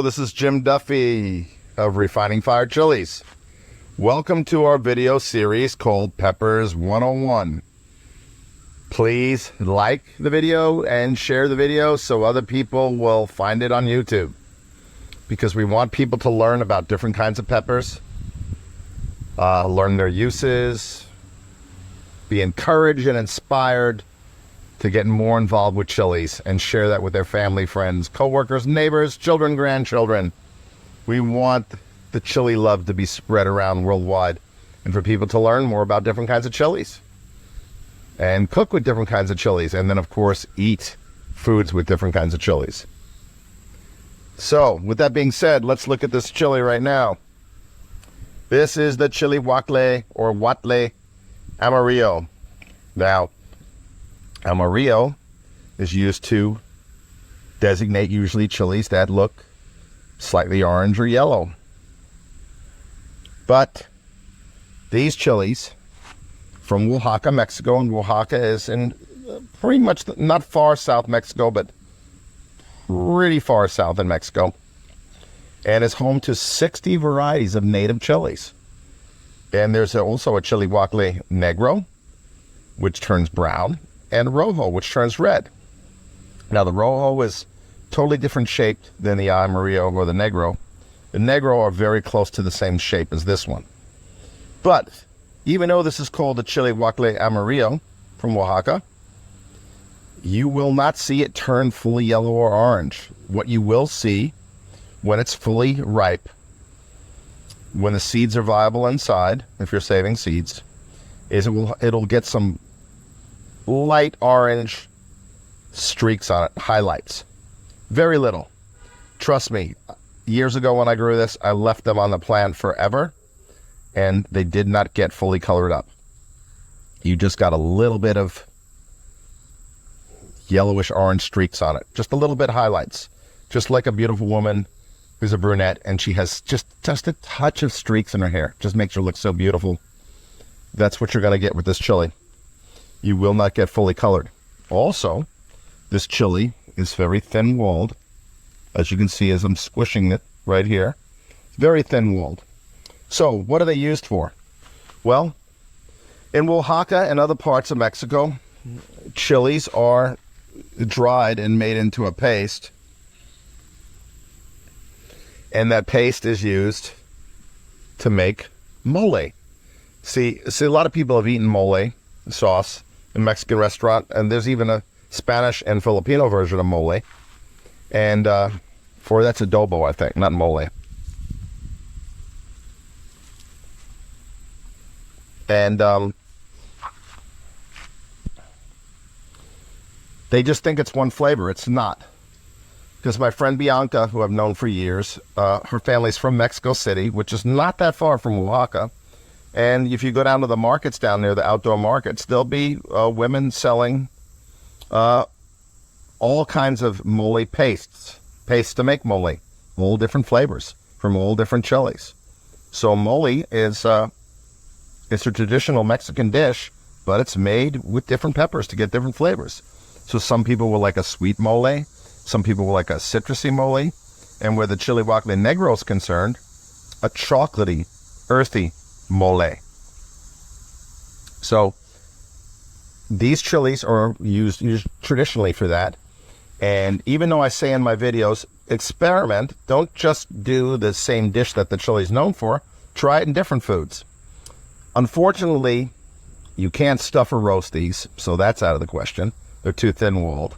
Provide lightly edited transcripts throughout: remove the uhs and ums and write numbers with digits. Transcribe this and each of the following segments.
this is Jim Duffy of Refining Fire Chilies. Welcome to our video series called Peppers 101. Please like the video and share the video so other people will find it on YouTube, because we want people to learn about different kinds of peppers, learn their uses, be encouraged and inspired to get more involved with chilies and share that with their family, friends, co-workers, neighbors, children, grandchildren. We want the chili love to be spread around worldwide and for people to learn more about different kinds of chilies and cook with different kinds of chilies, and then of course eat foods with different kinds of chilies. So with that being said, let's look at this chili right now. This is the Chilhuacle or Huatle Amarillo. Now, Amarillo is used to designate usually chilies that look slightly orange or yellow. But these chilies from Oaxaca, Mexico, and Oaxaca is in pretty much not far south Mexico, but pretty far south in Mexico, and is home to 60 varieties of native chilies. And there's also a Chilhuacle Negro, which turns brown, and Rojo, which turns red. Now, the Rojo is totally different shaped than the Amarillo or the Negro. The Negro are very close to the same shape as this one. But even though this is called the Chilhuacle Amarillo from Oaxaca, you will not see it turn fully yellow or orange. What you will see when it's fully ripe, when the seeds are viable inside, if you're saving seeds, is it'll get some light orange streaks on it, highlights. Very little. Trust me, years ago when I grew this, I left them on the plant forever, and they did not get fully colored up. You just got a little bit of yellowish orange streaks on it. Just a little bit highlights. Just like a beautiful woman who's a brunette, and she has just a touch of streaks in her hair. Just makes her look so beautiful. That's what you're going to get with this chili. You will not get fully colored. Also, this chili is very thin-walled, as you can see as I'm squishing it right here. Very thin-walled. So, what are they used for? Well, in Oaxaca and other parts of Mexico, chilies are dried and made into a paste. And that paste is used to make mole. See, a lot of people have eaten mole sauce in Mexican restaurant, and there's even a Spanish and Filipino version of mole. And that's adobo, I think, not mole. And they just think it's one flavor. It's not. Because my friend Bianca, who I've known for years, her family's from Mexico City, which is not that far from Oaxaca. And if you go down to the markets down there, the outdoor markets, there'll be women selling all kinds of mole pastes to make mole, all different flavors from all different chilies. So mole is it's a traditional Mexican dish, but it's made with different peppers to get different flavors. So some people will like a sweet mole, some people will like a citrusy mole, and where the Chilhuacle Negro is concerned, a chocolatey, earthy mole. So these chilies are used traditionally for that. And even though I say in my videos, experiment, don't just do the same dish that the chili is known for, try it in different foods. Unfortunately, you can't stuff or roast these, so that's out of the question. They're too thin-walled.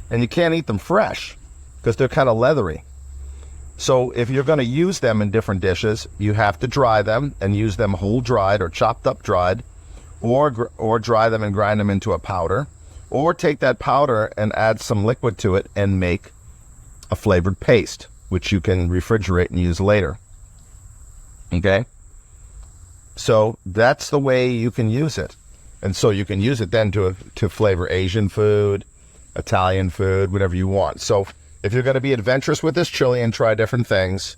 And you can't eat them fresh because they're kind of leathery. So if you're going to use them in different dishes, you have to dry them and use them whole dried or chopped up dried, or dry them and grind them into a powder, or take that powder and add some liquid to it and make a flavored paste, which you can refrigerate and use later. Okay? So that's the way you can use it. And so you can use it then to flavor Asian food, Italian food, whatever you want. So if you're going to be adventurous with this chili and try different things,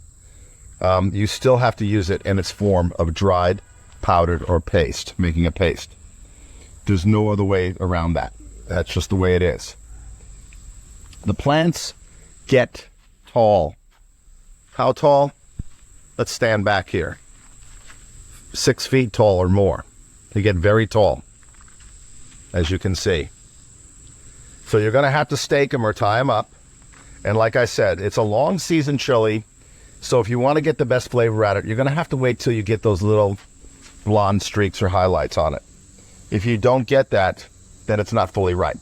you still have to use it in its form of dried, powdered, or paste, making a paste. There's no other way around that. That's just the way it is. The plants get tall How tall? Let's stand back here. 6 feet tall or more. They get very tall, as you can see. So you're going to have to stake them or tie them up. And like I said, it's a long season chili. So if you want to get the best flavor out of it, you're going to have to wait till you get those little blonde streaks or highlights on it. If you don't get that, then it's not fully ripe.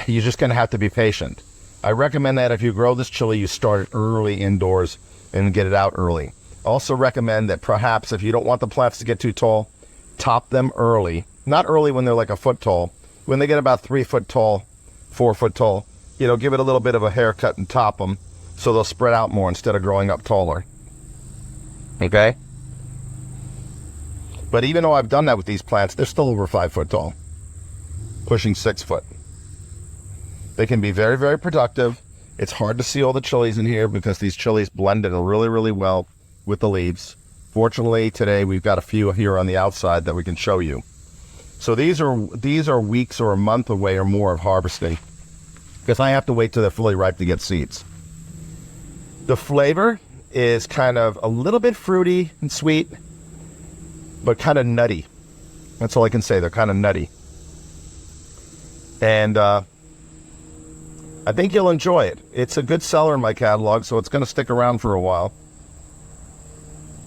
You're just going to have to be patient. I recommend that if you grow this chili, you start it early indoors and get it out early. Also recommend that perhaps if you don't want the plants to get too tall, top them early. Not early when they're like a foot tall. When they get about 3 foot tall, 4 foot tall, you know, give it a little bit of a haircut and top them so they'll spread out more instead of growing up taller. Okay? But even though I've done that with these plants, they're still over 5 foot tall, pushing 6 foot. They can be very, very productive. It's hard to see all the chilies in here because these chilies blend in really, really well with the leaves. Fortunately, today we've got a few here on the outside that we can show you. So these are weeks or a month away or more of harvesting because I have to wait till they're fully ripe to get seeds. The flavor is kind of a little bit fruity and sweet, but kind of nutty. That's all I can say. They're kind of nutty. And I think you'll enjoy it. It's a good seller in my catalog, so it's going to stick around for a while.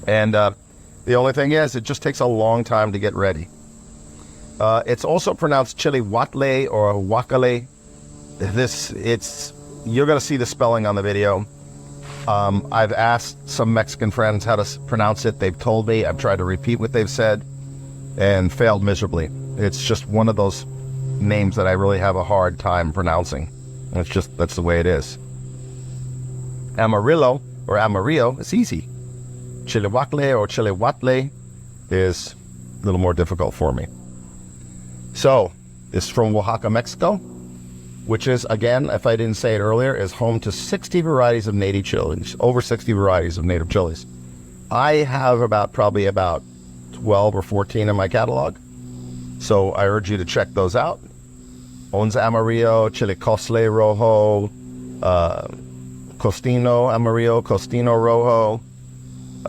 And the only thing is, it just takes a long time to get ready. It's also pronounced Chilhuacle or Oaxacan. You're going to see the spelling on the video. I've asked some Mexican friends how to pronounce it. They've told me. I've tried to repeat what they've said and failed miserably. It's just one of those names that I really have a hard time pronouncing. That's the way it is. Amarillo or Amarillo is easy. Chilhuacle or Chilhuacle is a little more difficult for me. So, this is from Oaxaca, Mexico, which is, again, if I didn't say it earlier, is home to 60 varieties of native chilies, over 60 varieties of native chilies. I have probably about 12 or 14 in my catalog, so I urge you to check those out. Onza Amarillo, Chilhuacle Rojo, Costino Amarillo, Costino Rojo,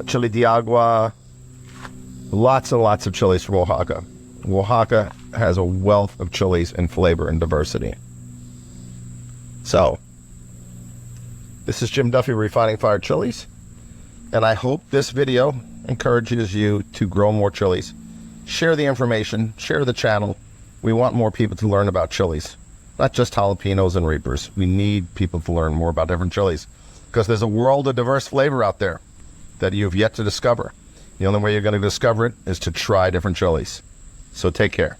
Chile de Agua, lots and lots of chilies from Oaxaca. Oaxaca has a wealth of chilies in flavor and diversity. So, this is Jim Duffy Refining Fire Chilies, and I hope this video encourages you to grow more chilies. Share the information, share the channel. We want more people to learn about chilies, not just jalapenos and reapers. We need people to learn more about different chilies because there's a world of diverse flavor out there that you've yet to discover. The only way you're going to discover it is to try different chilies. So take care.